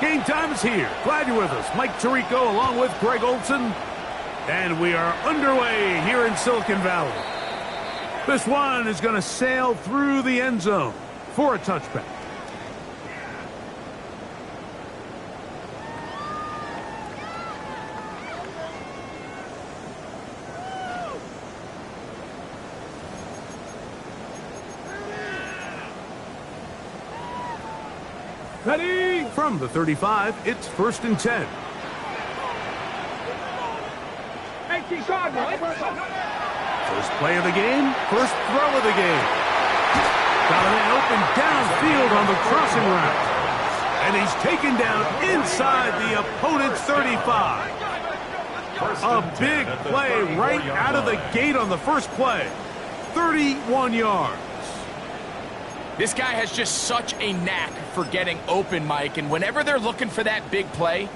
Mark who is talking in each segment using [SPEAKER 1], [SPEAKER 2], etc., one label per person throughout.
[SPEAKER 1] Game time is here. Glad you're with us. Mike Tirico along with Greg Olson. And we are underway here in Silicon Valley. This one is going to sail through the end zone for a touchback. Ready? From the 35, it's 1st and 10. First play of the game, first throw of the game. Got a man open downfield on the crossing route. And he's taken down inside the opponent's 35. A big play right out of the gate on the first play. 31 yards.
[SPEAKER 2] This guy has just such a knack for getting open, Mike, and whenever they're looking for that big play,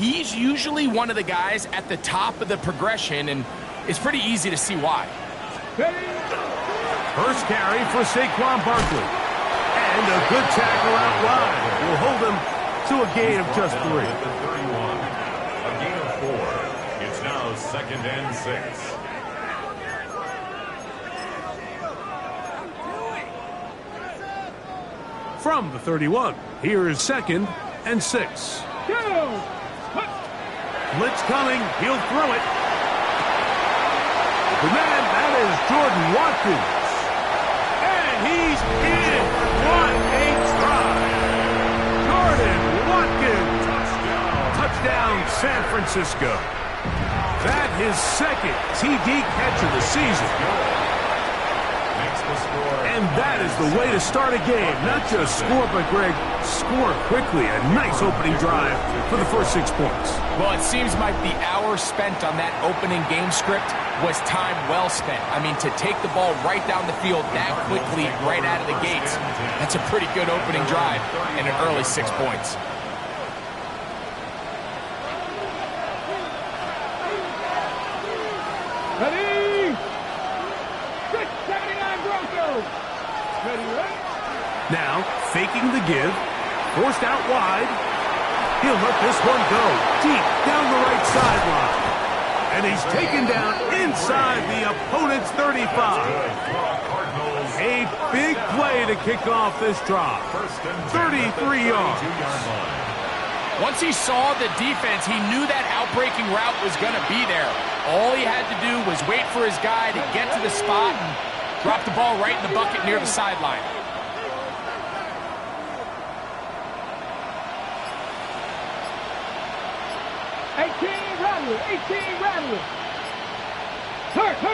[SPEAKER 2] he's usually one of the guys at the top of the progression, and it's pretty easy to see why.
[SPEAKER 1] First carry for Saquon Barkley. And a good tackle out wide will hold him to a gain of just 3.
[SPEAKER 3] A gain of 4. It's now 2nd and 6.
[SPEAKER 1] From the 31, here is 2nd and 6. Blitz coming, he'll throw it. The man, that is Jordan Watkins. And he's in. What a try. Jordan Watkins. Touchdown, San Francisco. That his 2nd TD catch of the season. And that is the way to start a game. Not just score, but, Greg, score quickly. A nice opening drive for the first 6 points.
[SPEAKER 2] Well, it seems like the hour spent on that opening game script was time well spent. I mean, to take the ball right down the field that quickly, right out of the gates, that's a pretty good opening drive and an early 6 points.
[SPEAKER 4] Ready? 679 Broncos. Ready?
[SPEAKER 1] Now, faking the give, forced out wide. He'll let this one go deep down the right sideline. And he's taken down inside the opponent's 35. A big play to kick off this drive. 33 yards.
[SPEAKER 2] Once he saw the defense, he knew that outbreaking route was going to be there. All he had to do was wait for his guy to get to the spot and drop the ball right in the bucket near the sideline.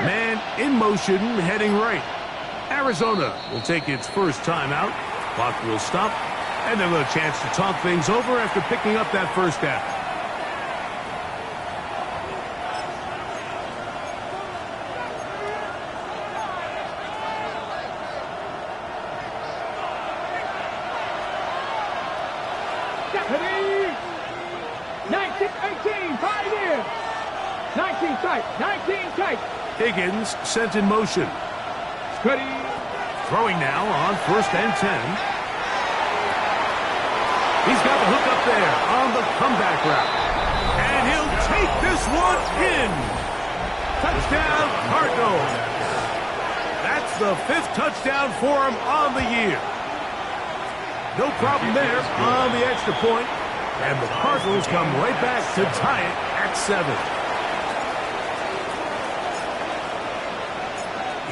[SPEAKER 1] Man in motion, heading right. Arizona will take its first timeout. Clock will stop, and they'll have a chance to talk things over after picking up that first down.
[SPEAKER 4] Deputy! 19-18, 5 years. 19 tight, 19 tight.
[SPEAKER 1] Higgins sent in motion.
[SPEAKER 4] Ready?
[SPEAKER 1] Throwing now on 1st and 10. He's got the hook up there on the comeback route. And he'll take this one in. Touchdown, Cardinals. That's the 5th touchdown for him on the year. No problem there on the extra point. And the Cardinals come right back to tie it at 7.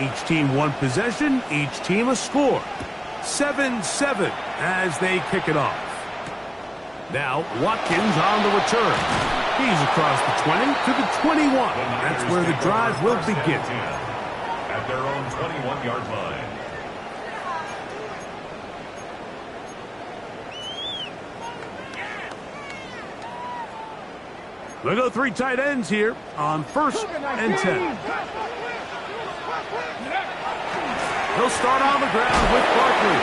[SPEAKER 1] Each team one possession, each team a score. 7-7 as they kick it off. Now Watkins on the return. He's across the 20 to the 21. That's where the drive will begin.
[SPEAKER 3] At their own 21-yard line.
[SPEAKER 1] We'll go 3 tight ends here on 1st and 10. He'll start on the ground with Barkley.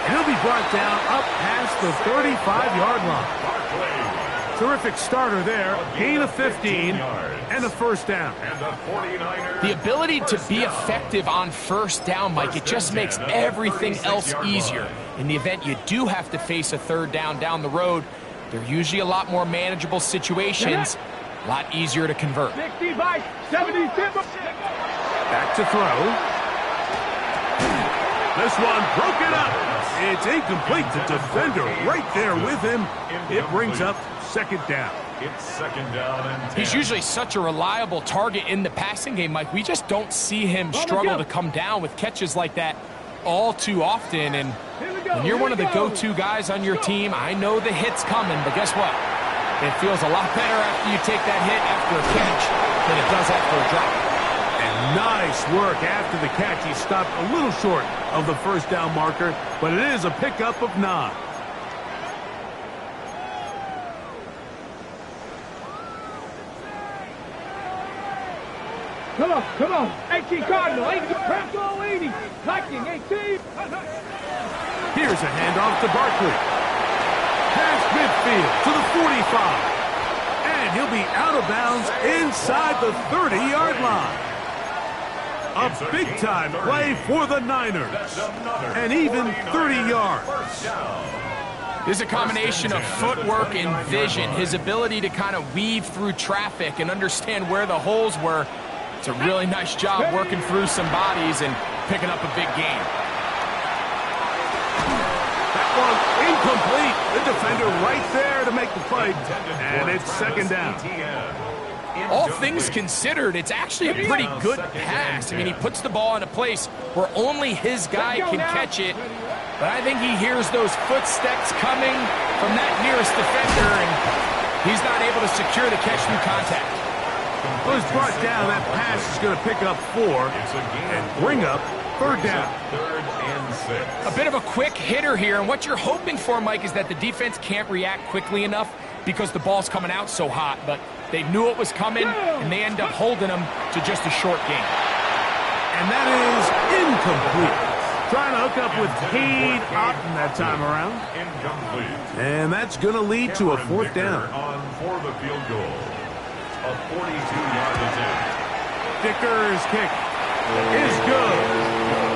[SPEAKER 1] He'll be brought down up past the 35-yard line. Terrific starter there. Gain of 15 and a first down.
[SPEAKER 2] The ability to be effective on first down, Mike, it just makes everything else easier. In the event you do have to face a third down the road, they're usually a lot more manageable situations, a lot easier to convert.
[SPEAKER 4] 65, 70,
[SPEAKER 1] Back to throw. This one broken up. It's incomplete. The defender right there with him. It brings up second down.
[SPEAKER 3] It's second down and 10.
[SPEAKER 2] He's usually such a reliable target in the passing game, Mike. We just don't see him struggle to come down with catches like that all too often. And when you're one of the go-to guys on your team, I know the hit's coming, but guess what? It feels a lot better after you take that hit after a catch than it does after a drop.
[SPEAKER 1] And nice work after the catch. He stopped a little short of the first down marker, but it is a pickup of 9.
[SPEAKER 4] Come on. 18 Cardinals, 80, Cardinals, 80. 19, 18.
[SPEAKER 1] Here's a handoff to Barkley. Past midfield to the 45. And he'll be out of bounds inside the 30-yard line. A big-time play for the Niners. And even 30 yards.
[SPEAKER 2] There's a combination of footwork and vision, his ability to kind of weave through traffic and understand where the holes were. It's a really nice job working through some bodies and picking up a big gain.
[SPEAKER 1] That one incomplete. The defender right there to make the play. And it's second down.
[SPEAKER 2] All things considered, it's actually a pretty good pass. I mean, he puts the ball in a place where only his guy can catch it. But I think he hears those footsteps coming from that nearest defender, and he's not able to secure the catch through contact.
[SPEAKER 1] Well, he's brought down. That pass is going to pick up 4 and bring up third down.
[SPEAKER 2] A bit of a quick hitter here, and what you're hoping for, Mike, is that the defense can't react quickly enough because the ball's coming out so hot. But they knew it was coming, and they end up holding them to just a short gain.
[SPEAKER 1] And that is incomplete. Trying to hook up with Cade Otten that time around.
[SPEAKER 3] Incomplete.
[SPEAKER 1] And that's going to lead to a fourth down.
[SPEAKER 3] On for the field goal. A 42-yard attempt.
[SPEAKER 1] Dicker's kick is good.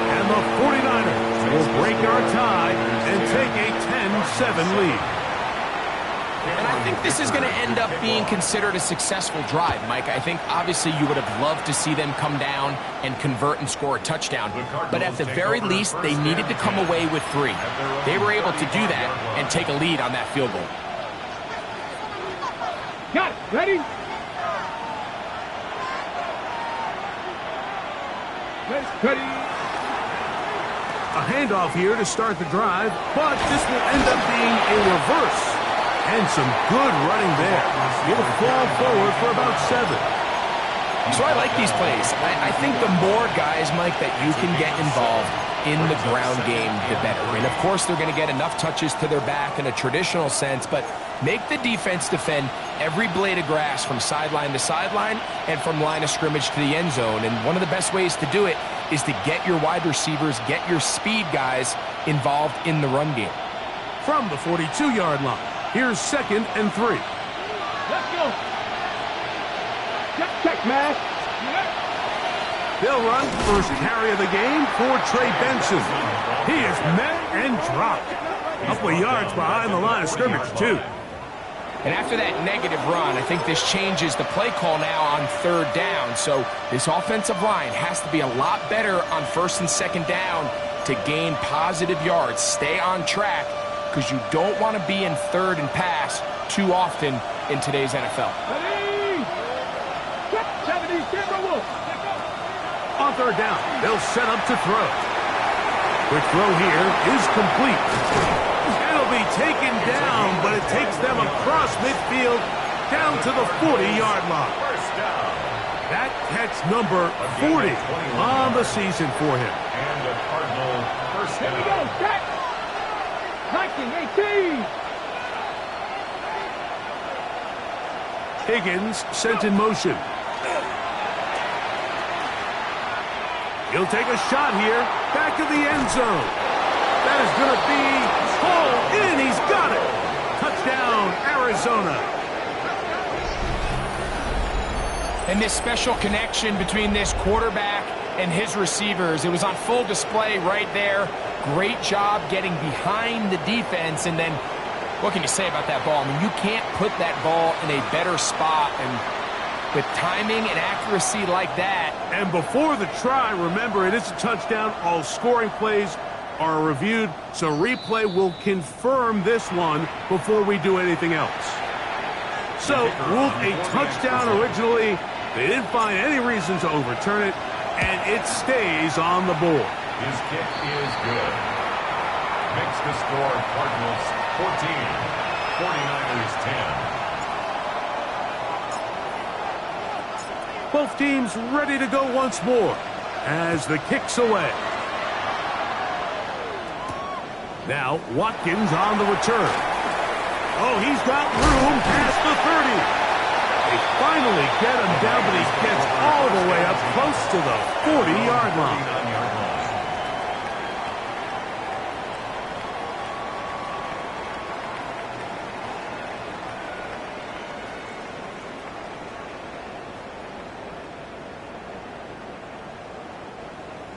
[SPEAKER 1] And the 49ers will break our tie and take a 10-7 lead.
[SPEAKER 2] And I think this is going to end up being considered a successful drive, Mike. I think obviously you would have loved to see them come down and convert and score a touchdown. But at the very least, they needed to come away with 3. They were able to do that and take a lead on that field goal.
[SPEAKER 4] Got it. Ready? Ready.
[SPEAKER 1] A handoff here to start the drive, but this will end up being a reverse. And some good running there. He'll fall forward for about 7.
[SPEAKER 2] So I like these plays. I think the more guys, Mike, that you can get involved in the ground game, the better. And, of course, they're going to get enough touches to their back in a traditional sense, but make the defense defend every blade of grass from sideline to sideline and from line of scrimmage to the end zone. And one of the best ways to do it is to get your wide receivers, get your speed guys involved in the run game.
[SPEAKER 1] From the 42-yard line. Here's 2nd and 3.
[SPEAKER 4] Let's go. Check, man.
[SPEAKER 1] They'll run first carry of the game for Trey Benson. He is met and dropped. A couple of yards behind the line of scrimmage, too.
[SPEAKER 2] And after that negative run, I think this changes the play call now on 3rd down. So this offensive line has to be a lot better on 1st and 2nd down to gain positive yards. Stay on track, because you don't want to be in 3rd and pass too often in today's NFL.
[SPEAKER 4] Ready. 70, Timberwolves.
[SPEAKER 1] On 3rd down, they'll set up to throw. Quick throw here is complete. It'll be taken down, but it takes them across midfield down to the 40-yard line. That catch number 40 on the season for him.
[SPEAKER 3] And a Cardinal first
[SPEAKER 4] Here we
[SPEAKER 3] down.
[SPEAKER 4] go. Set. 19, 18.
[SPEAKER 1] Higgins sent in motion. He'll take a shot here, back of the end zone. That is going to be hauled in. He's got it. Touchdown, Arizona.
[SPEAKER 2] And this special connection between this quarterback and his receivers, it was on full display right there. Great job getting behind the defense. And then, what can you say about that ball? I mean, you can't put that ball in a better spot. And with timing and accuracy like that.
[SPEAKER 1] And before the try, remember, it is a touchdown. All scoring plays are reviewed, so replay will confirm this one before we do anything else. So, ruled a touchdown originally. They didn't find any reason to overturn it, and it stays on the board.
[SPEAKER 3] His kick is good. Makes the score Cardinals 14, 49ers 10.
[SPEAKER 1] Both teams ready to go once more as the kick's away. Now, Watkins on the return. Oh, he's got room past the 30. They finally get him down, but he gets all the way up close to the 40-yard line.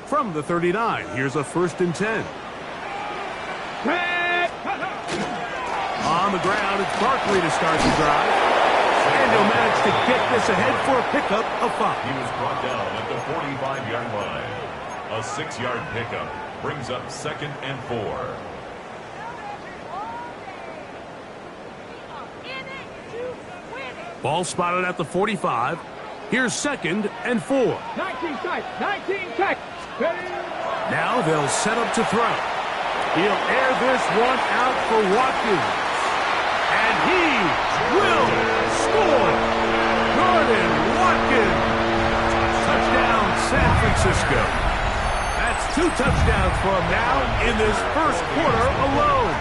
[SPEAKER 1] From the 39, here's a 1st and 10. On the ground, it's Barkley to start the drive. And he'll manage to get this ahead for a pickup of 5.
[SPEAKER 3] He was brought down at the 45-yard line. A 6-yard pickup brings up 2nd and 4.
[SPEAKER 1] Ball spotted at the 45. Here's 2nd and 4.
[SPEAKER 4] 19 seconds.
[SPEAKER 1] Now they'll set up to throw. He'll air this one out for Watkins. And he will score. Jordan Watkins. Touchdown, San Francisco. That's 2 touchdowns for him now in this first quarter alone.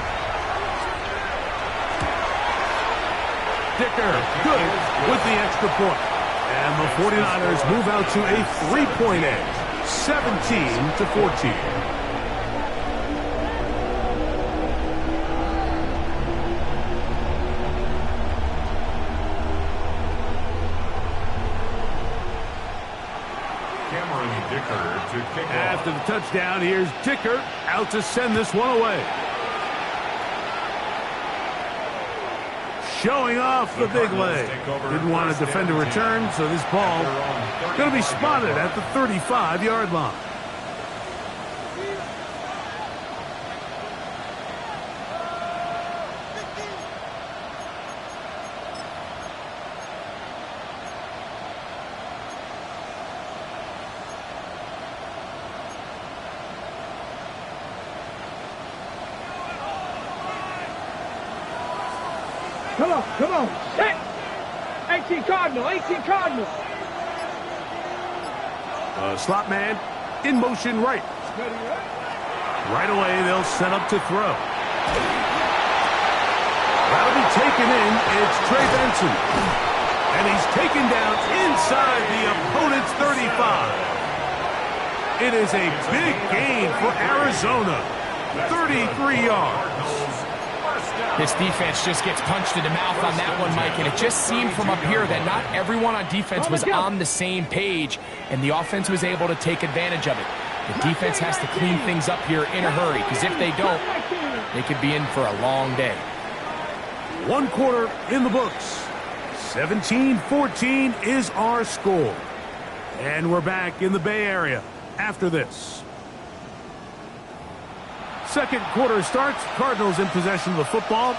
[SPEAKER 1] Dicker, good with the extra point. And the 49ers move out to a 3-point edge. 17-14. After the touchdown, here's Dicker out to send this one away. Showing off the big leg. Didn't want to defend a return, so this ball going to be spotted at the 35-yard line.
[SPEAKER 4] Come on. Set. 18 Cardinals.
[SPEAKER 1] Slot man in motion right. Right away, they'll set up to throw. That'll be taken in. It's Trey Benson. And he's taken down inside the opponent's 35. It is a big gain for Arizona. 33 yards.
[SPEAKER 2] This defense just gets punched in the mouth on that one, Mike, and it just seemed from up here that not everyone on defense was on the same page, and the offense was able to take advantage of it. The defense has to clean things up here in a hurry, because if they don't, they could be in for a long day.
[SPEAKER 1] 1 quarter in the books. 17-14 is our score. And we're back in the Bay Area after this. Second quarter starts. Cardinals in possession of the football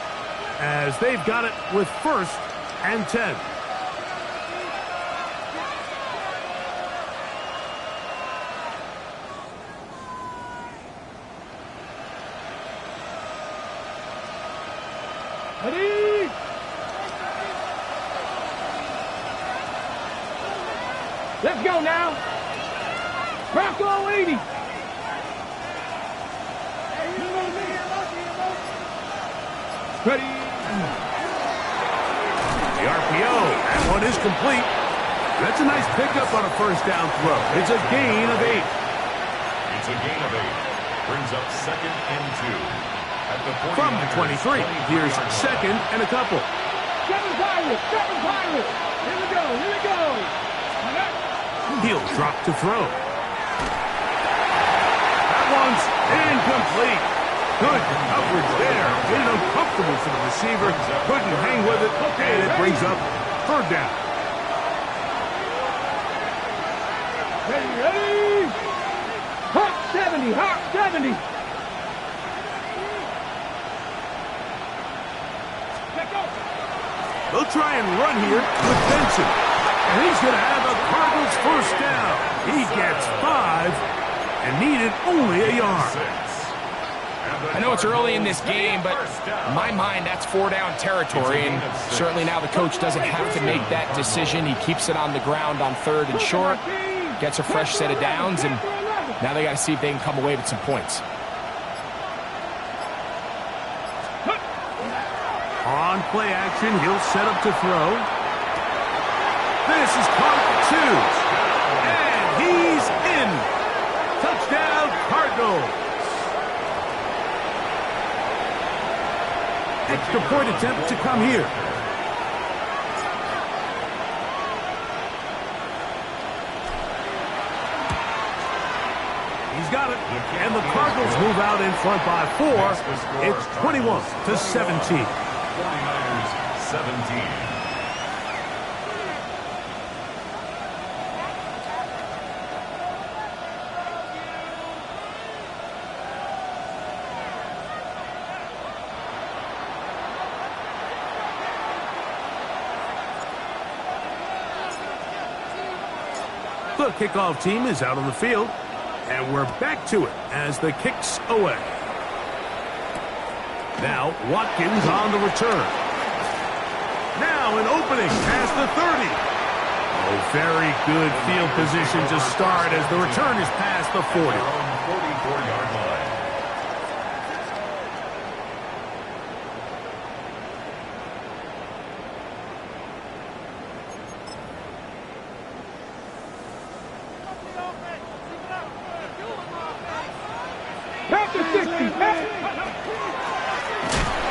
[SPEAKER 1] as they've got it with 1st and 10.
[SPEAKER 4] Ready? Let's go now. Bronco 80. Ready.
[SPEAKER 1] The RPO. That one is complete. That's a nice pickup on a 1st down throw. It's a gain of 8.
[SPEAKER 3] It's a gain of 8. Brings up 2nd and 2. At the
[SPEAKER 1] from the 23. Here's 2nd and a couple.
[SPEAKER 4] 7 Pirates. Here we go.
[SPEAKER 1] He'll drop to throw. That one's incomplete. Good coverage there. Made it uncomfortable for the receiver. Couldn't hang with it, and it brings up third down.
[SPEAKER 4] Ready? Hot 70, hot 70.
[SPEAKER 1] They'll try and run here with Benson. And he's going to have a Cardinals first down. He gets 5 and needed only a yard.
[SPEAKER 2] I know it's early in this game, but in my mind, that's 4-down territory. And certainly now the coach doesn't have to make that decision. He keeps it on the ground on 3rd and short, gets a fresh set of downs, and now they got to see if they can come away with some points.
[SPEAKER 1] On play action, he'll set up to throw. This is caught at 2. And he's in. Touchdown, Cardinals. Extra point attempt to come here. He's got it. And the Cardinals move out in front by 4. It's 21-17.
[SPEAKER 3] 49ers 17.
[SPEAKER 1] The kickoff team is out on the field, and we're back to it as the kick's away. Now, Watkins on the return. Now an opening past the 30. Oh, very good field position to start as the return is past the 40.
[SPEAKER 3] 44-yard line.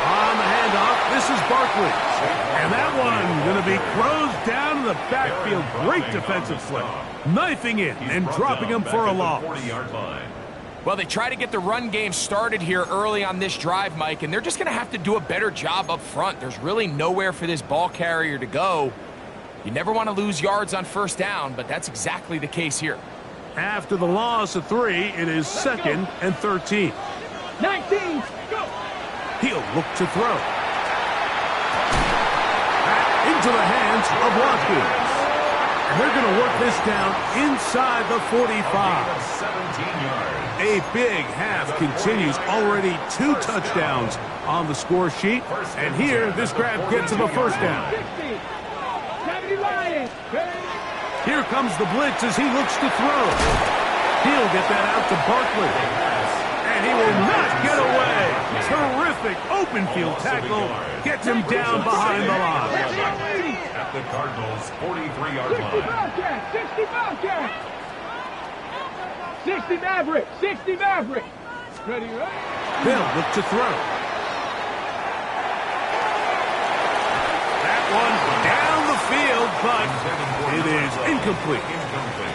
[SPEAKER 1] On the handoff, this is Barkley. And that one going to be closed down in the backfield. Great defensive play. Knifing in and dropping him for a loss.
[SPEAKER 3] 40-yard line.
[SPEAKER 2] Well, they try to get the run game started here early on this drive, Mike, and they're just going to have to do a better job up front. There's really nowhere for this ball carrier to go. You never want to lose yards on first down, but that's exactly the case here.
[SPEAKER 1] After the loss of 3, it is 2nd and 13.
[SPEAKER 4] 19. Go.
[SPEAKER 1] He'll look to throw. Back into the hands of Watkins. And they're going to work this down inside the 45.
[SPEAKER 3] 17 yards.
[SPEAKER 1] A big half continues. Already 2 touchdowns on the score sheet. And here, this grab gets him a first down.
[SPEAKER 4] 60. 70 Lions.
[SPEAKER 1] Here comes the blitz as he looks to throw. He'll get that out to Barkley. And he will not get away. Terrific open field tackle. Gets him down behind the line.
[SPEAKER 3] At the Cardinals' 43-yard
[SPEAKER 4] 60
[SPEAKER 3] line.
[SPEAKER 4] Bobcat. 60 Bobcat. 60 Maverick. 60 Maverick. Ready, right?
[SPEAKER 1] They'll look to throw. That one down the field, but it is incomplete.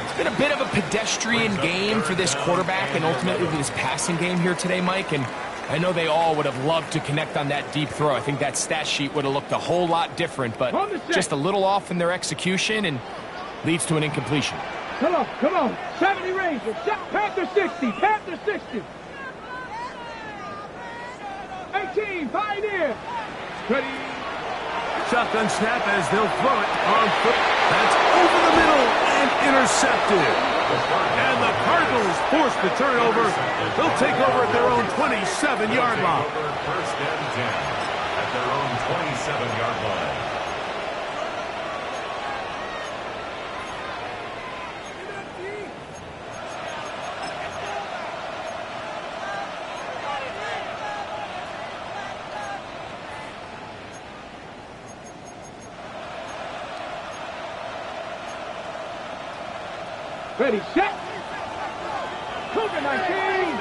[SPEAKER 2] It's been a bit of a pedestrian game for this quarterback and ultimately this passing game here today, Mike, and I know they all would have loved to connect on that deep throw. I think that stat sheet would have looked a whole lot different, but just a little off in their execution and leads to an incompletion.
[SPEAKER 4] Come on, come on. 70 Rangers. Panther 60. Panther 60. 18 Pioneer. Ready.
[SPEAKER 1] Shotgun snap as they'll throw it on foot. That's over the middle and intercepted. And the Cardinals force the turnover. They'll take over at their own 27-yard line.
[SPEAKER 3] First and 10 at their own 27-yard line.
[SPEAKER 4] Ready, set. Cougar 19.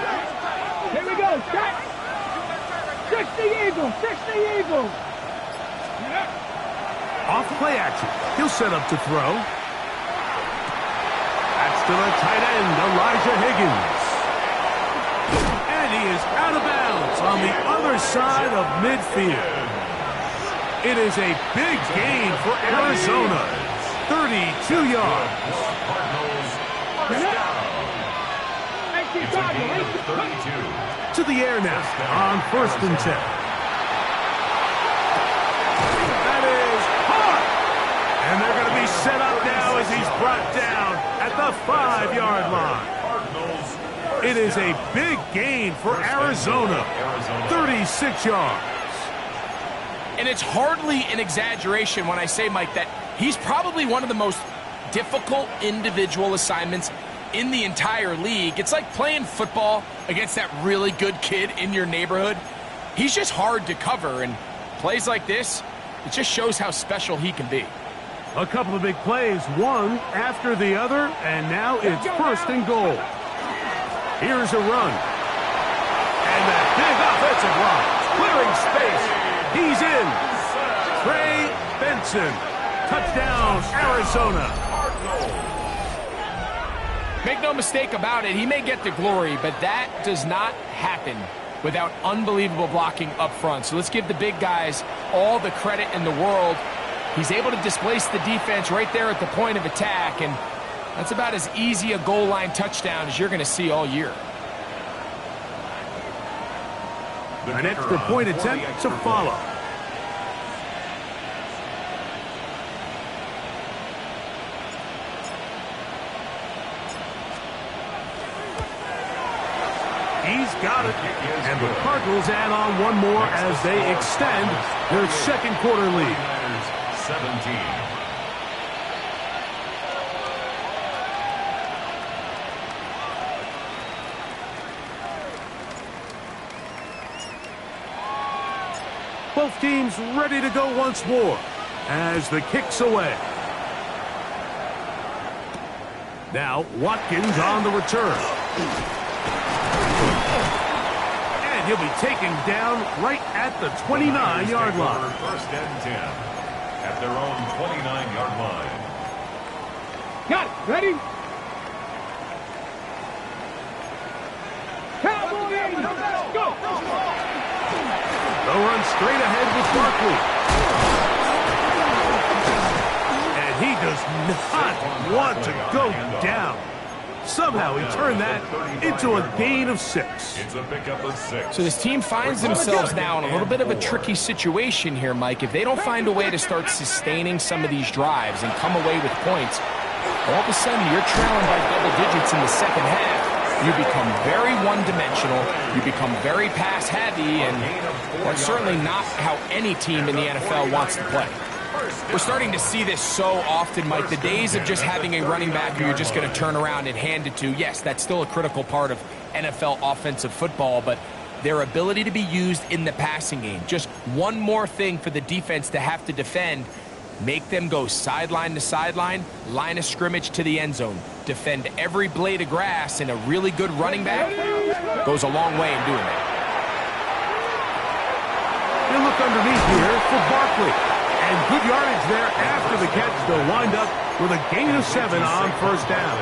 [SPEAKER 4] Here we go, set. 60 Eagle, 60 Eagle.
[SPEAKER 1] Off play action. He'll set up to throw. to the tight end, Elijah Higgins. And he is out of bounds on the other side of midfield. It is a big gain for Arizona. 32 yards.
[SPEAKER 3] It's a gain of 32.
[SPEAKER 1] To the air now on 1st and 10. That is hard. And they're going to be set up now as he's brought down at the 5-yard line. It is a big gain for Arizona. 36 yards.
[SPEAKER 2] And it's hardly an exaggeration when I say, Mike, that he's probably one of the most difficult individual assignments in the entire league. It's like playing football against that really good kid in your neighborhood. He's just hard to cover, and plays like this, it just shows how special he can be.
[SPEAKER 1] A couple of big plays, one after the other, and now it's 1st and goal. Here's a run. And that big offensive run, clearing space. He's in. Trey Benson. Touchdown, Arizona.
[SPEAKER 2] Make no mistake about it, he may get the glory, but that does not happen without unbelievable blocking up front. So let's give the big guys all the credit in the world. He's able to displace the defense right there at the point of attack, and that's about as easy a goal line touchdown as you're going to see all year.
[SPEAKER 1] An extra point attempt to follow. He's got it. And the Cardinals add on one more as they extend their 2nd quarter lead.
[SPEAKER 3] 17.
[SPEAKER 1] Both teams ready to go once more as the kick's away. Now Watkins on the return. And he'll be taken down right at the 29-yard line.
[SPEAKER 3] 1st and 10 at their own 29-yard line.
[SPEAKER 4] Got it. Ready? Cowboy 80. Let's go.
[SPEAKER 1] They'll run straight ahead with Barkley. And he does not want to go down. Somehow he turned that into a gain of 6.
[SPEAKER 3] It's a pickup of 6.
[SPEAKER 2] So this team finds themselves now in a little bit of a tricky situation here, Mike. If they don't find a way to start sustaining some of these drives and come away with points, all of a sudden you're trailing by double digits in the 2nd half. You become very one-dimensional, you become very pass-heavy, and that's certainly not how any team in the NFL wants to play. We're starting to see this so often, Mike. The days of just having a running back who you're just going to turn around and hand it to, yes, that's still a critical part of NFL offensive football, but their ability to be used in the passing game, just one more thing for the defense to have to defend, make them go sideline to sideline, line of scrimmage to the end zone. Defend every blade of grass, and a really good running back goes a long way in doing that.
[SPEAKER 1] They look underneath here for Barkley. And good yardage there after the catch. They'll wind up with a gain of 7 on 1st down.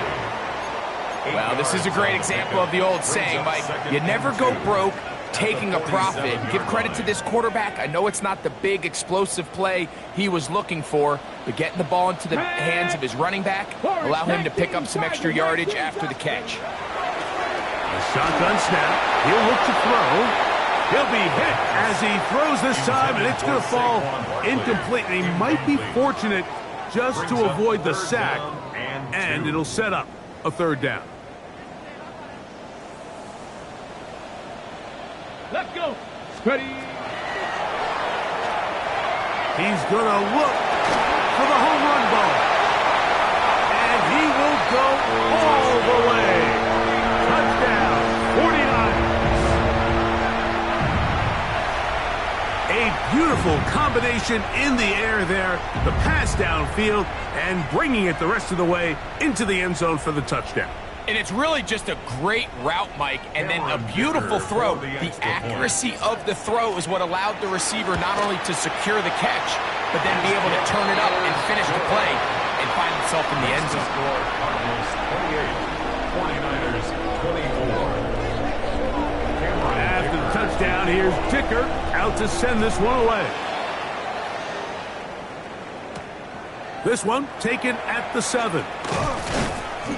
[SPEAKER 2] Well, this is a great example of the old saying, Mike. You never go broke taking a profit. Give credit to this quarterback. I know it's not the big explosive play he was looking for, but getting the ball into the hands of his running back, allow him to pick up some extra yardage after the catch.
[SPEAKER 1] A shotgun snap. He'll look to throw. He'll be hit as he throws this time, and it's going to fall incomplete. And he might be fortunate just to avoid the sack, and it'll set up a 3rd down.
[SPEAKER 4] Let's go. Ready.
[SPEAKER 1] He's going to look for the home run ball. And he will go all the way. Touchdown, 49. A beautiful combination in the air there. The pass downfield and bringing it the rest of the way into the end zone for the touchdown.
[SPEAKER 2] And it's really just a great route, Mike, and then a beautiful throw. The accuracy of the throw is what allowed the receiver not only to secure the catch, but then be able to turn it up and finish the play. and find himself in the end zone.
[SPEAKER 3] Score, Cardinals 28, 49ers 24.
[SPEAKER 1] After the touchdown, here's Dicker out to send this one away. This one taken at the 7.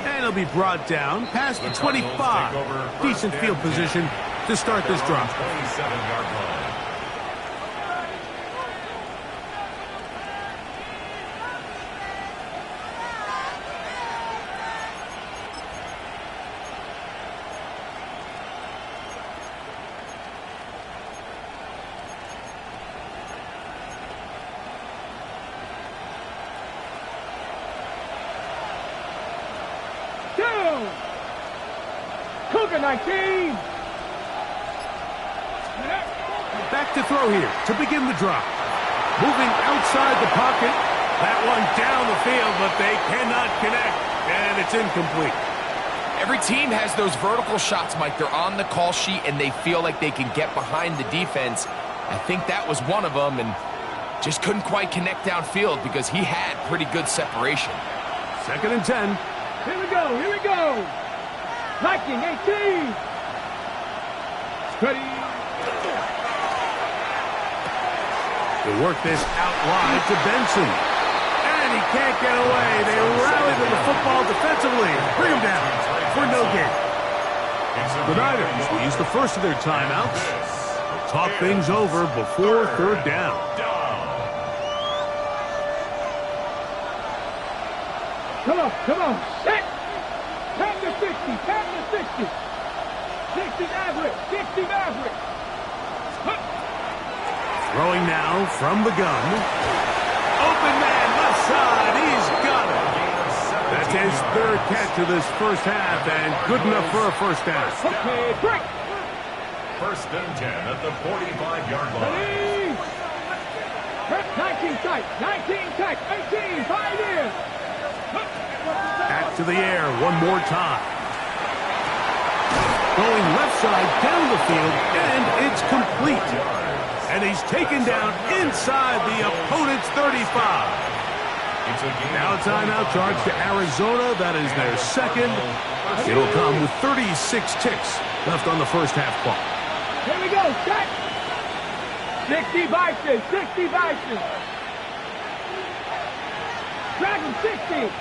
[SPEAKER 1] And he'll be brought down past the 25. Decent field position to start this drive.
[SPEAKER 3] 27-yard line.
[SPEAKER 4] Cougar 19.
[SPEAKER 1] Back to throw here to begin the drive. Moving outside the pocket. That one down the field, but they cannot connect. And it's incomplete.
[SPEAKER 2] Every team has those vertical shots, Mike. They're on the call sheet, and they feel like they can get behind the defense. I think that was one of them, and just couldn't quite connect downfield because he had pretty good separation.
[SPEAKER 1] 2nd and 10.
[SPEAKER 4] Here we go, here we go. Viking 18. Steady.
[SPEAKER 1] They work this out wide to Benson. And he can't get away. They rally to the football defensively. Bring him down for no gain. The Niners will use the first of their timeouts. They'll talk things over before 3rd down.
[SPEAKER 4] Come on, set. 10 to 60, 10 to 60. 60 Maverick, 60 Maverick.
[SPEAKER 1] Throwing now from the gun. Open man, left side, he's got it. That's his 3rd catch of this first half, and good enough for a first down.
[SPEAKER 4] Okay, break.
[SPEAKER 3] 1st and 10 at the 45-yard line.
[SPEAKER 4] 19 tight, 19 tight, 18, 5 in.
[SPEAKER 1] Back to the air one more time. Going left side down the field, and it's complete. And he's taken down inside the opponent's 35. Now a timeout charge to Arizona. That is their 2nd. It'll come with 36 ticks left on the first half clock.
[SPEAKER 4] Here we go, set. 60 Bison, 60 Bison. Dragon 60.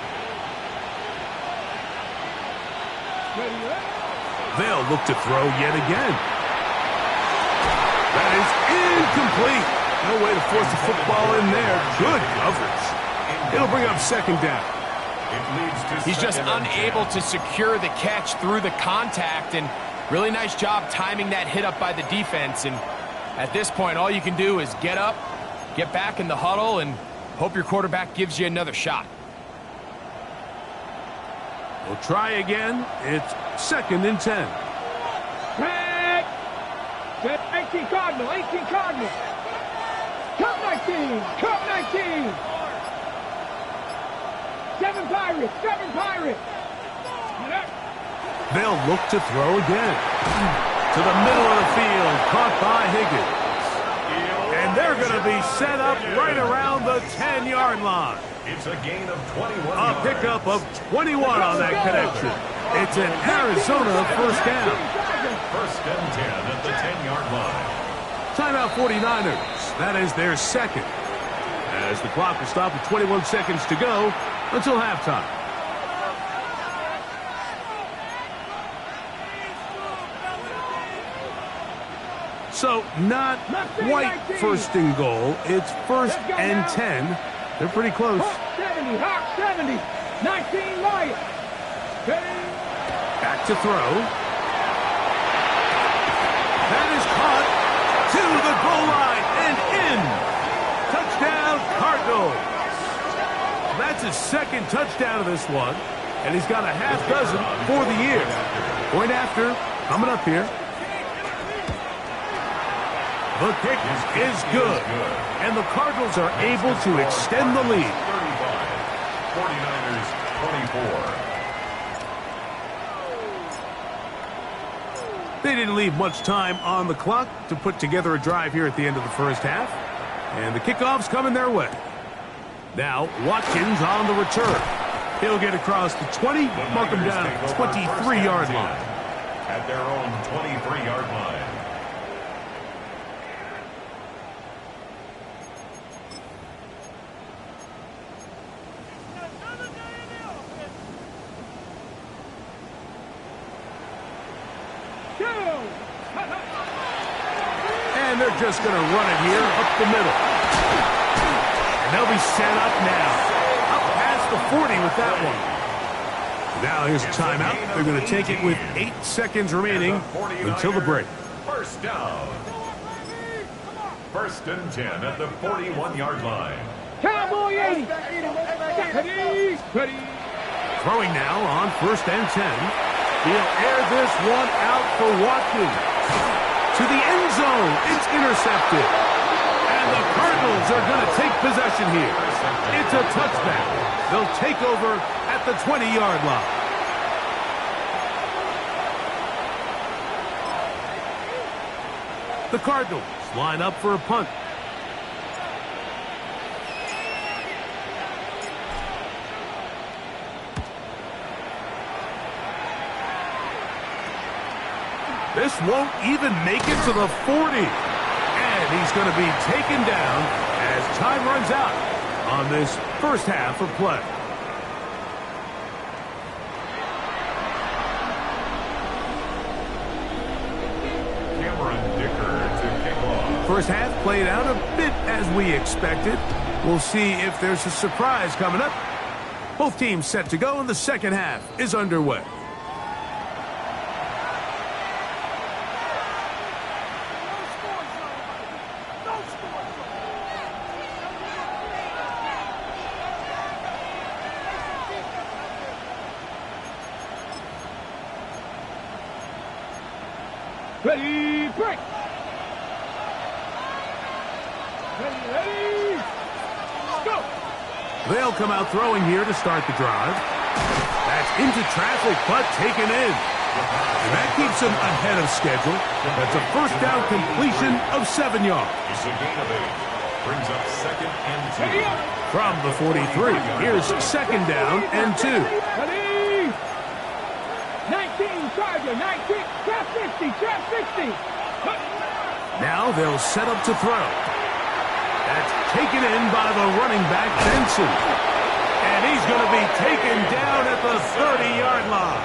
[SPEAKER 1] They'll look to throw yet again. That is incomplete. No way to force the football in there. Good coverage. It'll bring up 2nd down.
[SPEAKER 2] He's just unable to secure the catch through the contact, and really nice job timing that hit up by the defense. And at this point, all you can do is get up, get back in the huddle, and hope your quarterback gives you another shot.
[SPEAKER 1] We'll try again. It's 2nd and 10.
[SPEAKER 4] Set. 18 Cardinal, 18 Cardinal. Cup 19, Cup 19. 7 Pirates, 7 Pirates.
[SPEAKER 1] They'll look to throw again. To the middle of the field, caught by Higgins. And they're going to be set up right around the 10-yard line.
[SPEAKER 3] It's a gain of 21.
[SPEAKER 1] A pickup of 21 on that connection. It's an Arizona first down.
[SPEAKER 3] 1st and 10 at the 10-yard line.
[SPEAKER 1] Timeout 49ers. That is their 2nd. As the clock will stop with 21 seconds to go until halftime. So not quite 1st and goal. It's 1st and 10. They're pretty close.
[SPEAKER 4] Hawk 70, Hawk 70. 19 Lions.
[SPEAKER 1] Back to throw. That is caught to the goal line and in. Touchdown, Cardinals. That's his 2nd touchdown of this one, and he's got a half dozen for the year. Point after, coming up here. The kick is good, and the Cardinals are able to extend the lead.
[SPEAKER 3] 35, 49ers 24.
[SPEAKER 1] They didn't leave much time on the clock to put together a drive here at the end of the first half, and the kickoff's coming their way. Now, Watkins on the return. He'll get across the 20, mark him down at the 23-yard line.
[SPEAKER 3] At their own 23-yard line.
[SPEAKER 1] And they're just going to run it here up the middle. And they'll be set up now. Up past the 40 with that one. Now here's a timeout. They're going to take it with 8 seconds remaining until the break.
[SPEAKER 3] First down. First and 10 at the 41-yard line.
[SPEAKER 4] Cowboy 80. Ready.
[SPEAKER 1] Throwing now on first and 10. He'll air this one out for Watkins. To the end zone. It's intercepted. And the Cardinals are going to take possession here. It's a touchback. They'll take over at the 20-yard line. The Cardinals line up for a punt. This won't even make it to the 40. And he's going to be taken down as time runs out on this first half of play. First half played out a bit as we expected. We'll see if there's a surprise coming up. Both teams set to go, and the second half is underway.
[SPEAKER 4] Ready, break. Ready, go.
[SPEAKER 1] They'll come out throwing here to start the drive. That's into traffic, but taken in. And that keeps them ahead of schedule. That's a first down completion of 7 yards.
[SPEAKER 3] It's a gain of 8. Brings up second and 2.
[SPEAKER 1] From the 43, here's second down and 2.
[SPEAKER 4] Ready. 19, Charger, 19. Trap 60, trap 60.
[SPEAKER 1] Now they'll set up to throw. That's taken in by the running back, Benson. And he's going to be taken down at the 30-yard line.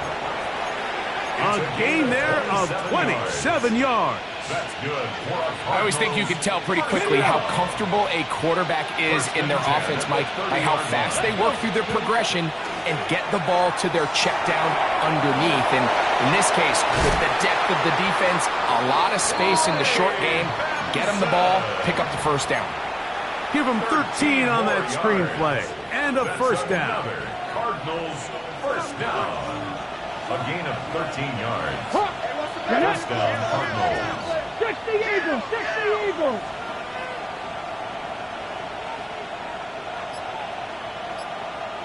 [SPEAKER 1] A gain there of 27 yards.
[SPEAKER 3] That's good.
[SPEAKER 2] I always think you can tell pretty quickly how comfortable a quarterback is in their offense, Mike, by how fast they work through their progression and get the ball to their check down underneath. And in this case, with the depth of the defense, a lot of space in the short game, get them the ball, pick up the first down.
[SPEAKER 1] Give them 13 on that screenplay. And a first down.
[SPEAKER 3] Cardinals first down. A gain of 13 yards. First down, Cardinals.
[SPEAKER 4] 60 Eagles, 60 Eagles.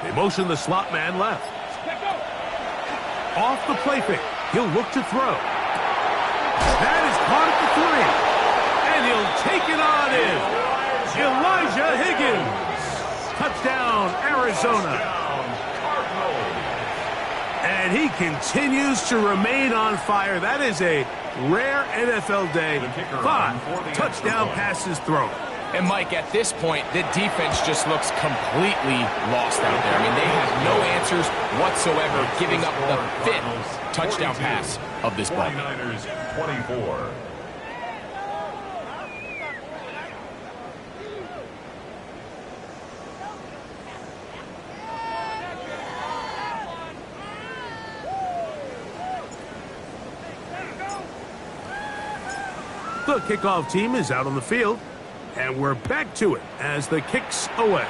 [SPEAKER 1] They motion the slot man left. Off the play fake. He'll look to throw. That is caught at the 3. And he'll take it on in. Elijah Higgins. Touchdown, Arizona. And he continues to remain on fire. That is a rare NFL day. 5 touchdown passes thrown.
[SPEAKER 2] And, Mike, at this point, the defense just looks completely lost out there. I mean, they have no answers whatsoever, giving up the 5th touchdown pass of this ball.
[SPEAKER 3] 49ers 24.
[SPEAKER 1] The kickoff team is out on the field, and we're back to it as the kick's away.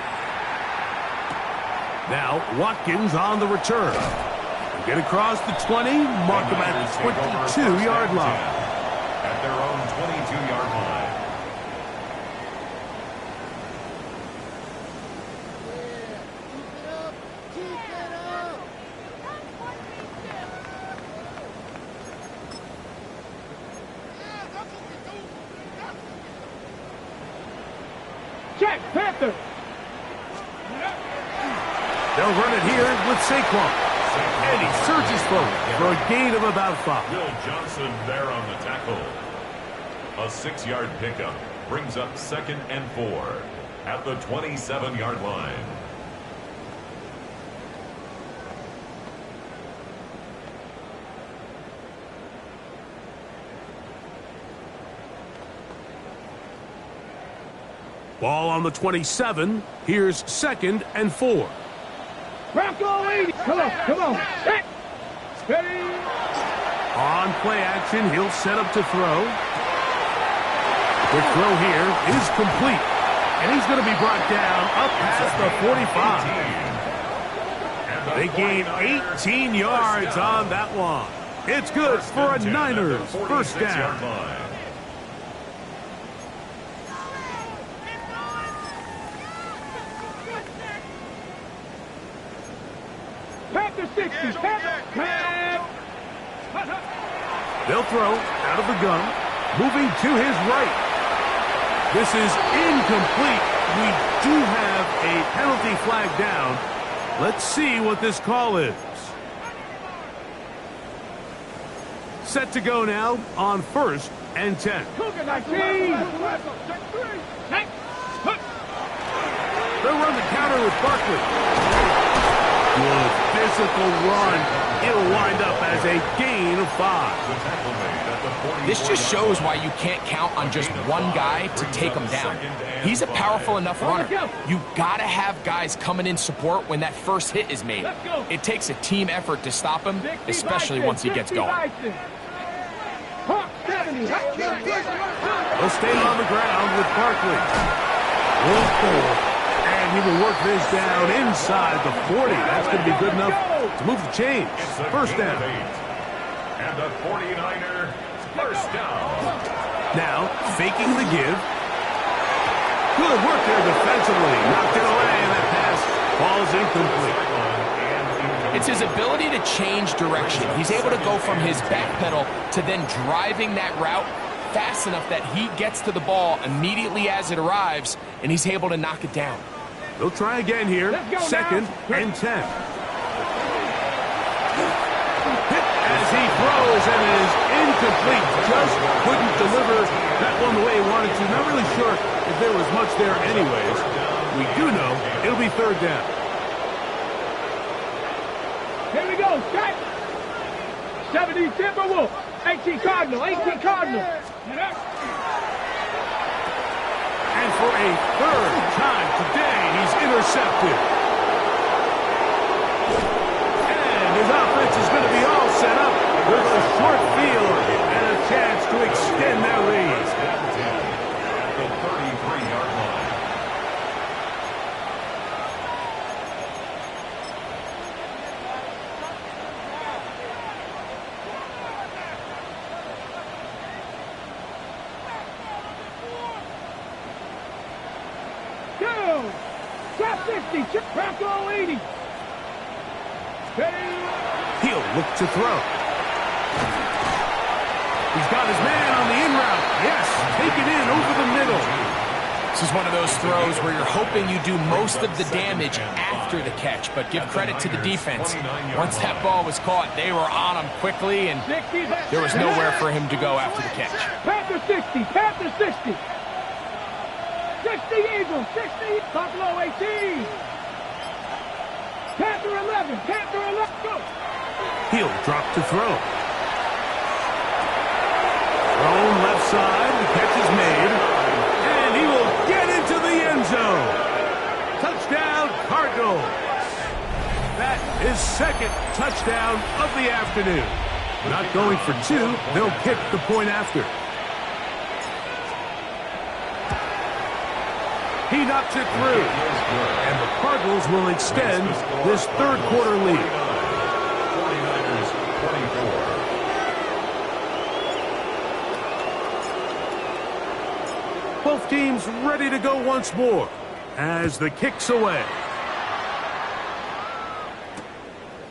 [SPEAKER 1] Now, Watkins on the return. Get across the 20, mark him at the 22-yard line.
[SPEAKER 3] At their own 22-yard line.
[SPEAKER 4] Check, Panther.
[SPEAKER 1] They'll run it here with Saquon. And he surges forward for a gain of about 5.
[SPEAKER 3] Will Johnson there on the tackle. A 6-yard pickup brings up 2nd and 4 at the 27-yard line.
[SPEAKER 1] Ball on the 27. Here's 2nd and 4.
[SPEAKER 4] Bronco 80. Come on. Set. Steady.
[SPEAKER 1] On play action, he'll set up to throw. Quick throw here is complete. And he's going to be brought down up past the 45. They gain 18 yards on that one. It's good for a Niners first down.
[SPEAKER 4] Panther 60.
[SPEAKER 1] They'll throw out of the gun, moving to his right. This is incomplete. We do have a penalty flag down. Let's see what this call is. Set to go now on 1st and 10. They'll run the counter with Barkley. Good physical run. It'll wind up as a gain of 5.
[SPEAKER 2] This just shows why you can't count on just one guy to take him down. He's a powerful enough runner. You gotta have guys coming in support when that first hit is made. It takes a team effort to stop him, especially once he gets going.
[SPEAKER 1] They'll stay on the ground with Barkley. 1-4. And he will work this down inside the 40. That's going to be good enough to move the chains. First down.
[SPEAKER 3] And the 49er first down.
[SPEAKER 1] Now, faking the give. Good work there defensively. Knocked it away, and that pass falls incomplete.
[SPEAKER 2] It's his ability to change direction. He's able to go from his back pedal to then driving that route fast enough that he gets to the ball immediately as it arrives, and he's able to knock it down.
[SPEAKER 1] They'll try again here. 2nd and 10. Hit as he throws, and it is incomplete. Just couldn't deliver that one the way he wanted to. Not really sure if there was much there anyways. We do know it'll be 3rd down.
[SPEAKER 4] Here we go. Set. 70 Timberwolves. 18 Cardinals. 18 Cardinals.
[SPEAKER 1] And for a 3rd time today, he's intercepted. And his offense is going to be all set up with a short field and a chance to extend that lead.
[SPEAKER 3] At the 33-yard line.
[SPEAKER 4] Top 60, Bronco 80.
[SPEAKER 1] He'll look to throw. He's got his man on the in route. Yes, take it in over the middle.
[SPEAKER 2] This is one of those throws where you're hoping you do most of the damage after the catch, but give credit to the defense. Once that ball was caught, they were on him quickly, and there was nowhere for him to go after the catch.
[SPEAKER 4] Panther 60, Panther 60. 60 Eagles, 60 Buffalo 18. Panther 11, Panther 11, go.
[SPEAKER 1] He'll drop to throw. Thrown left side, the catch is made, and he will get into the end zone. Touchdown, Cardinals. That is 2nd touchdown of the afternoon. Not going for 2, they'll kick the point after. He knocks it through, and the Cardinals will extend this 3rd quarter lead.
[SPEAKER 3] 49ers 24.
[SPEAKER 1] Both teams ready to go once more as the kick's away.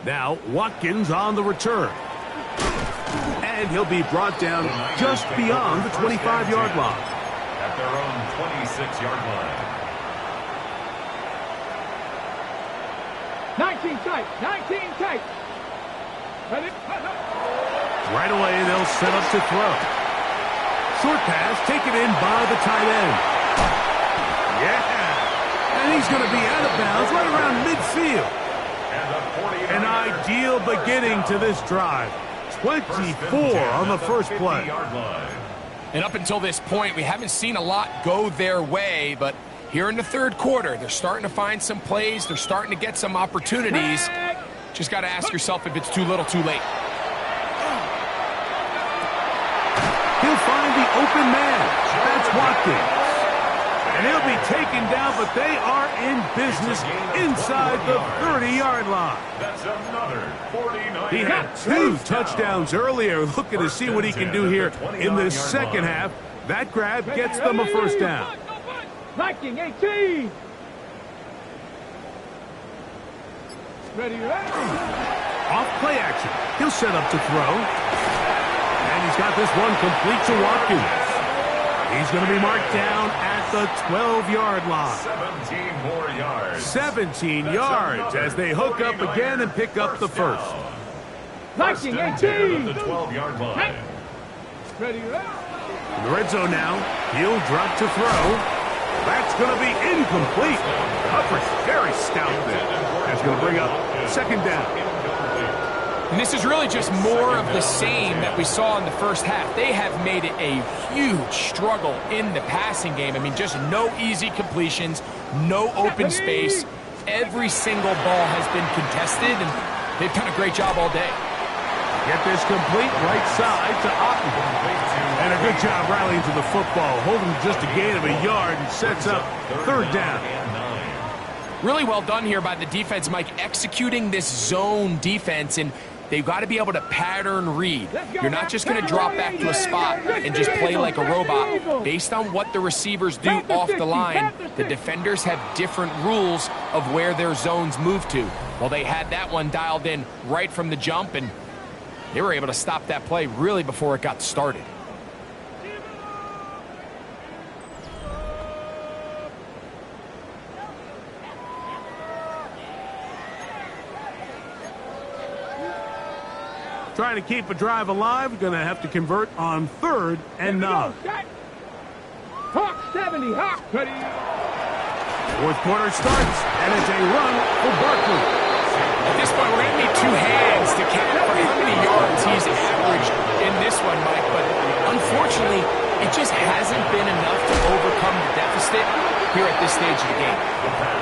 [SPEAKER 1] Now Watkins on the return. And he'll be brought down just beyond the 25-yard line.
[SPEAKER 3] At their own 26-yard line.
[SPEAKER 4] 19 tight. 19 tight.
[SPEAKER 1] Right away, they'll set up to throw. Short pass taken in by the tight end. Yeah. And he's going to be out of bounds right around midfield. An ideal beginning to this drive. 24 on the first play.
[SPEAKER 2] And up until this point, we haven't seen a lot go their way, but here in the third quarter, they're starting to find some plays. They're starting to get some opportunities. Just got to ask yourself if it's too little, too late.
[SPEAKER 1] He'll find the open man. That's Watkins. And he'll be taken down, but they are in business inside the 30-yard line.
[SPEAKER 3] That's another 49.
[SPEAKER 1] He had 2 touchdowns earlier, looking to see what he can do here in the second half. That grab gets them a first down.
[SPEAKER 4] Viking 18. Ready,
[SPEAKER 1] Off play action. He'll set up to throw. And he's got this one complete to Watkins. He's going to be marked down at the 12-yard line.
[SPEAKER 3] 17 more yards.
[SPEAKER 1] 17 yards as they hook up again and pick up the first.
[SPEAKER 4] Viking 18.
[SPEAKER 3] The 12-yard line.
[SPEAKER 4] Ready,
[SPEAKER 1] In the red zone now. He'll drop to throw. That's going to be incomplete. Coverage very stout there. That's going to bring up second down.
[SPEAKER 2] And this is really just more of the same that we saw in the first half. They have made it a huge struggle in the passing game. I mean, just no easy completions, no open space. Every single ball has been contested, and they've done a great job all day.
[SPEAKER 1] Get this complete right side to Otten. And a good job rallying to the football. Holding just a gain of a yard and sets up third down.
[SPEAKER 2] Really well done here by the defense, Mike, executing this zone defense, and they've got to be able to pattern read. You're not just going to drop back to a spot and just play like a robot. Based on what the receivers do off the line, the defenders have different rules of where their zones move to. Well, they had that one dialed in right from the jump, and they were able to stop that play really before it got started.
[SPEAKER 1] Trying to keep a drive alive. Going to have to convert on 3rd and 9.
[SPEAKER 4] Hawk 70. Hawk. Ready.
[SPEAKER 1] Fourth quarter starts, and it's a run for Barkley.
[SPEAKER 2] At this point, we're going to need 2 hands to count for how many yards he's averaged in this one, Mike. But unfortunately, it just hasn't been enough to overcome the deficit here at this stage of the game.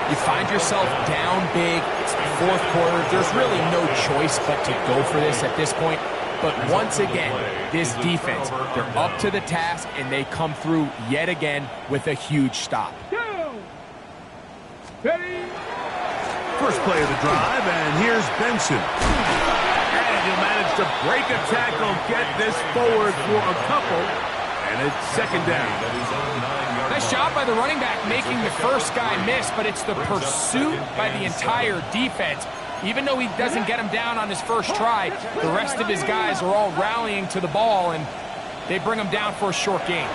[SPEAKER 2] You find yourself down big. It's the fourth quarter. There's really no choice but to go for this at this point. But once again, this defense, they're up to the task, and they come through yet again with a huge stop.
[SPEAKER 4] Ready.
[SPEAKER 1] First play of the drive, and here's Benson. And he'll manage to break a tackle, get this forward for a couple, and it's second down.
[SPEAKER 2] Nice job by the running back making the first guy miss, but it's the pursuit by the entire defense. Even though he doesn't get him down on his first try, the rest of his guys are all rallying to the ball, and they bring him down for a short gain.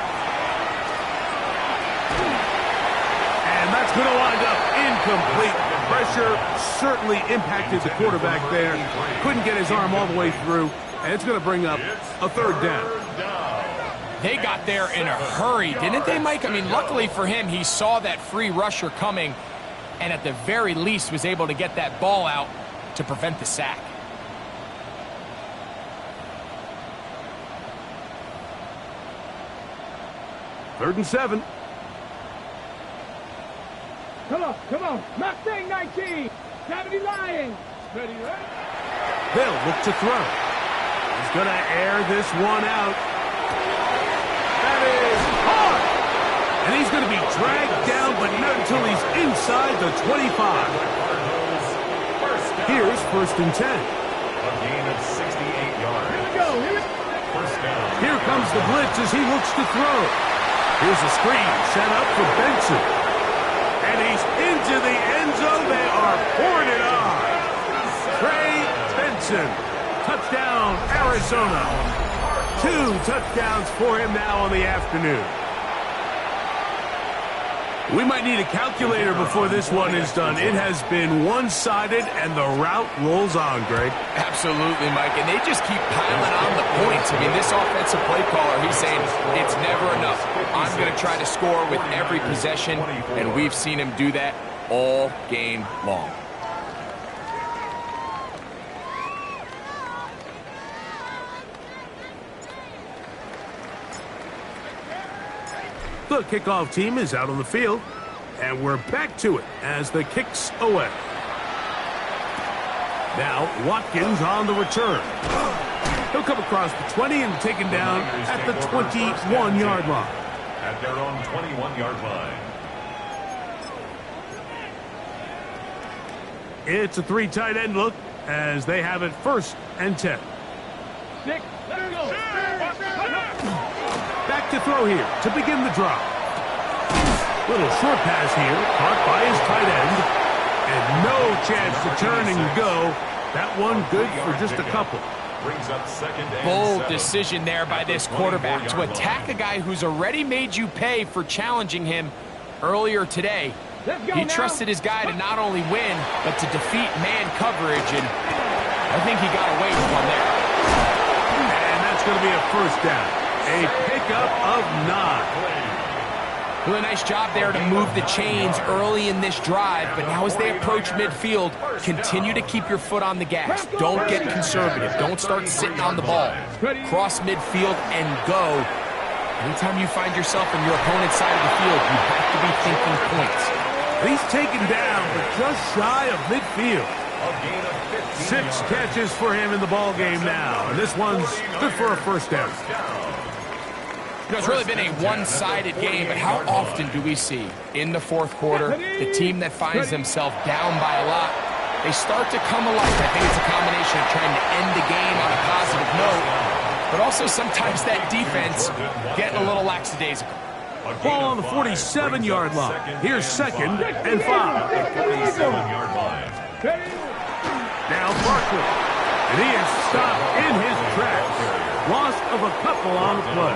[SPEAKER 1] And that's going to wind up incomplete. Pressure certainly impacted the quarterback there. Couldn't get his arm all the way through, and it's going to bring up a third down.
[SPEAKER 2] They got there in a hurry, didn't they, Mike? I mean, luckily for him, he saw that free rusher coming, and at the very least was able to get that ball out to prevent the sack.
[SPEAKER 1] Third and 7.
[SPEAKER 4] Come on. Mustang 19. 70 Lions. Ready,
[SPEAKER 1] They'll look to throw. He's going to air this one out. That is hard. And he's going to be dragged down, but not until he's inside the 25. Here's first and 10.
[SPEAKER 3] A gain of 68 yards.
[SPEAKER 4] Here we go.
[SPEAKER 3] First down.
[SPEAKER 1] Here comes the blitz as he looks to throw. Here's a screen set up for Benson. And he's into the end zone. They are pouring it on. Trey Benson. Touchdown, Arizona. 2 touchdowns for him now on the afternoon. We might need a calculator before this one is done. It has been one-sided, and the route rolls on, Greg.
[SPEAKER 2] Absolutely, Mike, and they just keep piling on the points. I mean, this offensive play caller, he's saying it's never enough. I'm going to try to score with every possession, and we've seen him do that all game long.
[SPEAKER 1] The kickoff team is out on the field, and we're back to it as the kick's away. Now, Watkins on the return. He'll come across the 20 and taken down at the 21-yard line.
[SPEAKER 3] At their own 21-yard line.
[SPEAKER 1] It's a 3 tight end look as they have it 1st and 10.
[SPEAKER 4] 6, let her go.
[SPEAKER 1] Back to throw here to begin the drop. Little short pass here, caught by his tight end. And no chance to turn and go. That one good for just a couple.
[SPEAKER 3] Brings up 2nd and
[SPEAKER 2] Bold
[SPEAKER 3] 7.
[SPEAKER 2] decision there by this quarterback to attack a guy who's already made you pay for challenging him earlier today. He trusted his guy to not only win, but to defeat man coverage, and I think he got away with one there.
[SPEAKER 1] And that's going to be a 1st down. A pickup of 9.
[SPEAKER 2] Really nice job there to move the chains early in this drive, but now as they approach midfield, continue to keep your foot on the gas. Don't get conservative. Don't start sitting on the ball. Cross midfield and go. Anytime you find yourself on your opponent's side of the field, you have to be thinking points.
[SPEAKER 1] He's taken down, but just shy of midfield. 6 catches for him in the ball game now, and this one's good for a 1st down.
[SPEAKER 2] You know, it's really been a one-sided game, but how often do we see in the 4th quarter the team that finds themselves down by a lot, they start to come alive? I think it's a combination of trying to end the game on a positive note, but also sometimes that defense getting a little lackadaisical.
[SPEAKER 1] Ball on the 47-yard line. Here's 2nd and 5. Now Barkley, and he is stopped in his tracks. Loss of a couple on the play.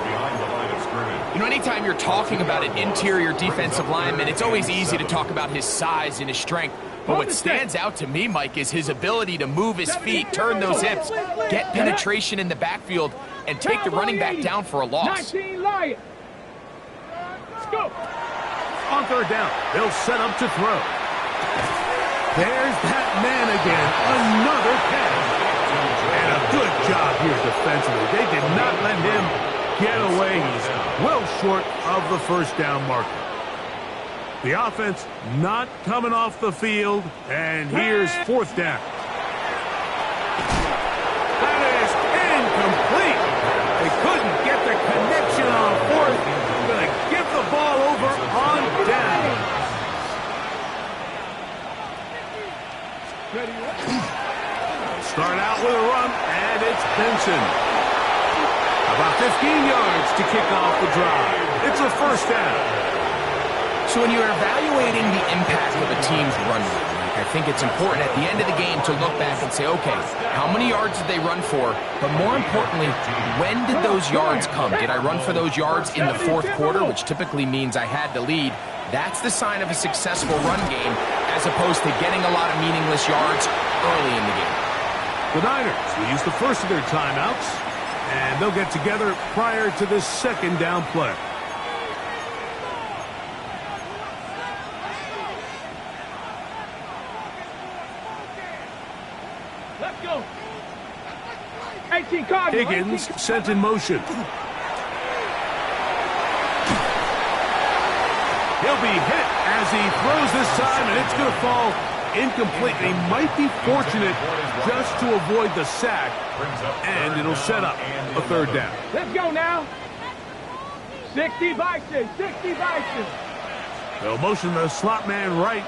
[SPEAKER 2] You know, anytime you're talking about an interior defensive lineman, it's always easy to talk about his size and his strength. But what stands out to me, Mike, is his ability to move his feet, turn those hips, get penetration in the backfield, and take the running back down for a loss.
[SPEAKER 4] 19 Lion. Let's go.
[SPEAKER 1] On 3rd down, they'll set up to throw. There's that man again. Another catch. And a good job here defensively. They did not let him get away. He's well short of the 1st down marker. The offense not coming off the field, and here's 4th down. That is incomplete. They couldn't get the connection on 4th. Going to give the ball over on down. Start out with a run, and it's Benson. About 15 yards to kick off the drive. It's a 1st down.
[SPEAKER 2] So when you're evaluating the impact of a team's run game, I think it's important at the end of the game to look back and say, okay, how many yards did they run for? But more importantly, when did those yards come? Did I run for those yards in the 4th quarter, which typically means I had the lead? That's the sign of a successful run game, as opposed to getting a lot of meaningless yards early in the game.
[SPEAKER 1] The Niners will use the 1st of their timeouts, and they'll get together prior to this 2nd down play.
[SPEAKER 4] Let's go. 18 Cardinals.
[SPEAKER 1] Higgins sent in motion. He'll be hit as he throws this time, and it's going to fall incomplete. They might be fortunate just to avoid the sack, and it'll set up a 3rd down.
[SPEAKER 4] Let's go now. 60 Bison, 60 Bison.
[SPEAKER 1] They'll motion the slot man right.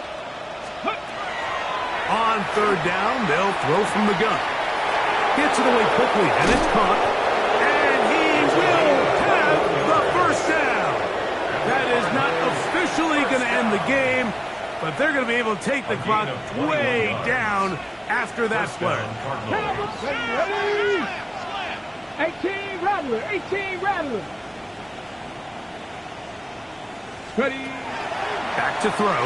[SPEAKER 1] On 3rd down, they'll throw from the gun. Gets it away quickly, and it's caught. And he will have the 1st down. That is not officially going to end the game, but they're going to be able to take the clock way down after that play.
[SPEAKER 4] 18 Rattler, 18 Rattler. Ready.
[SPEAKER 1] Back to throw.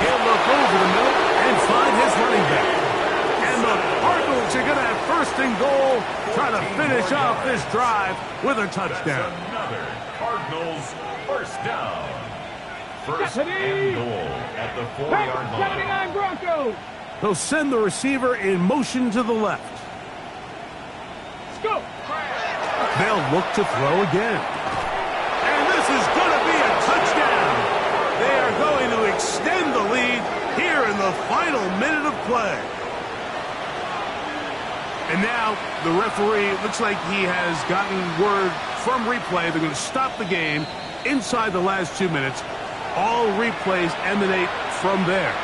[SPEAKER 1] He'll look over the middle and find his running back. And the Cardinals are going to have first and goal, trying to finish off this drive with a touchdown.
[SPEAKER 3] That's another Cardinals first down. First and goal at the 4-yard line.
[SPEAKER 4] 79 Broncos.
[SPEAKER 1] He'll send the receiver in motion to the left.
[SPEAKER 4] Go.
[SPEAKER 1] They'll look to throw again. And this is going to be a touchdown. They are going to extend the lead here in the final minute of play. And now the referee, looks like he has gotten word from replay. They're going to stop the game inside the last 2 minutes. All replays emanate from there.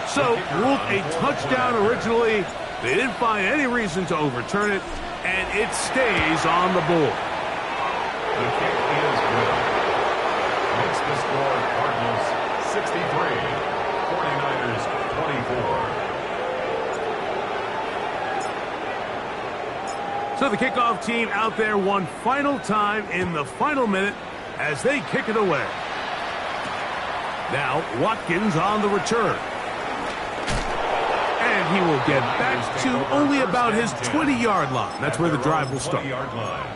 [SPEAKER 1] So, ruled a touchdown originally. They didn't find any reason to overturn it, and it stays on the board.
[SPEAKER 3] The kick is good. Makes the score Cardinals 63, 49ers 24.
[SPEAKER 1] So the kickoff team out there one final time in the final minute as they kick it away. Now Watkins on the return. And he will get back to only about his 20-yard line. That's where the drive will start.
[SPEAKER 3] 20-yard line.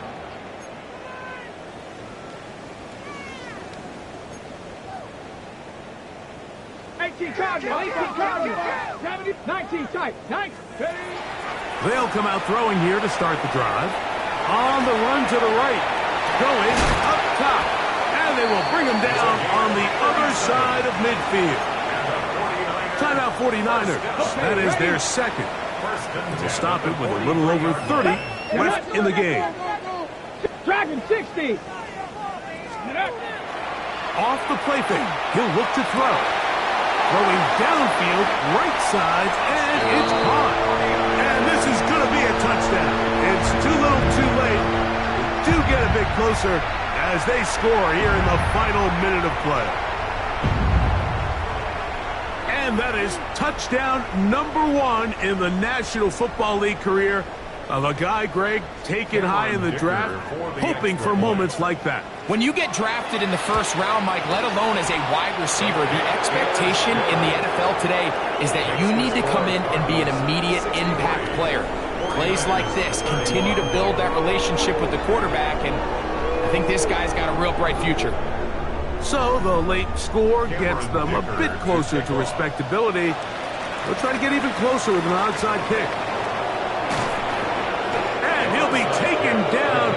[SPEAKER 4] Cardinals. 19 tight. 19.
[SPEAKER 1] They'll come out throwing here to start the drive. On the run to the right. Going up top. And they will bring him down on the other side of midfield. Timeout 49ers. That is their second. They'll stop it with a little over 30 left in the game.
[SPEAKER 4] Dragon 60.
[SPEAKER 1] Off the play fake. He'll look to throw. Throwing downfield, right side, and it's caught. And this is going to be a touchdown. It's too little, too late. Do get a bit closer as they score here in the final minute of play. And that is touchdown number 1 in the National Football League career of a guy, Greg, taken high in the draft, hoping for moments like that.
[SPEAKER 2] When you get drafted in the first round, Mike, let alone as a wide receiver, the expectation in the NFL today is that you need to come in and be an immediate impact player. Plays like this continue to build that relationship with the quarterback, and I think this guy's got a real bright future.
[SPEAKER 1] So the late score gets them a bit closer to respectability. They'll try to get even closer with an outside kick. And he'll be taken down.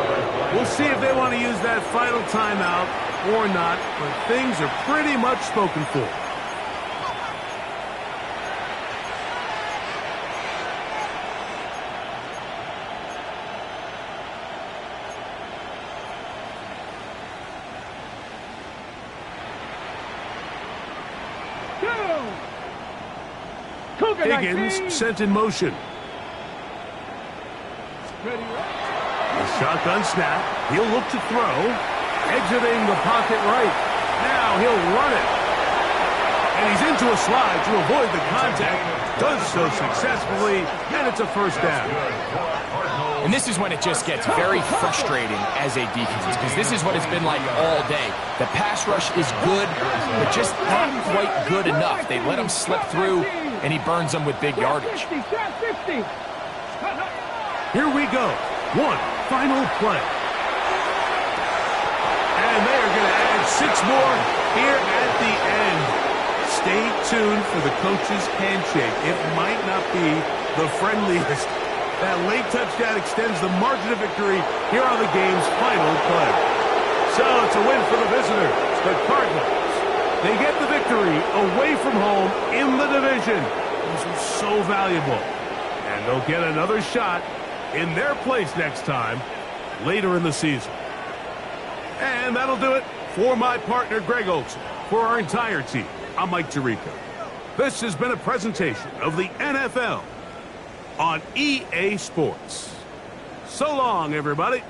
[SPEAKER 1] We'll see if they want to use that final timeout or not, but things are pretty much spoken for. Higgins sent in motion. A shotgun snap. He'll look to throw. Exiting the pocket right. Now he'll run it. And he's into a slide to avoid the contact. Does so successfully, and it's a first down.
[SPEAKER 2] And this is when it just gets very frustrating as a defense, because this is what it's been like all day. The pass rush is good, but just not quite good enough. They let him slip through, and he burns them with big yardage.
[SPEAKER 1] Here we go. One final play. And they are going to add 6 more here at the end. Stay tuned for the coach's handshake. It might not be the friendliest. That late touchdown extends the margin of victory here on the game's final play. So it's a win for the visitors, the Cardinals. They get the victory away from home in the division. This was so valuable. And they'll get another shot in their place next time later in the season. And that'll do it for my partner, Greg Olson. For our entire team, I'm Mike Tirico. This has been a presentation of the NFL on EA Sports. So long, everybody.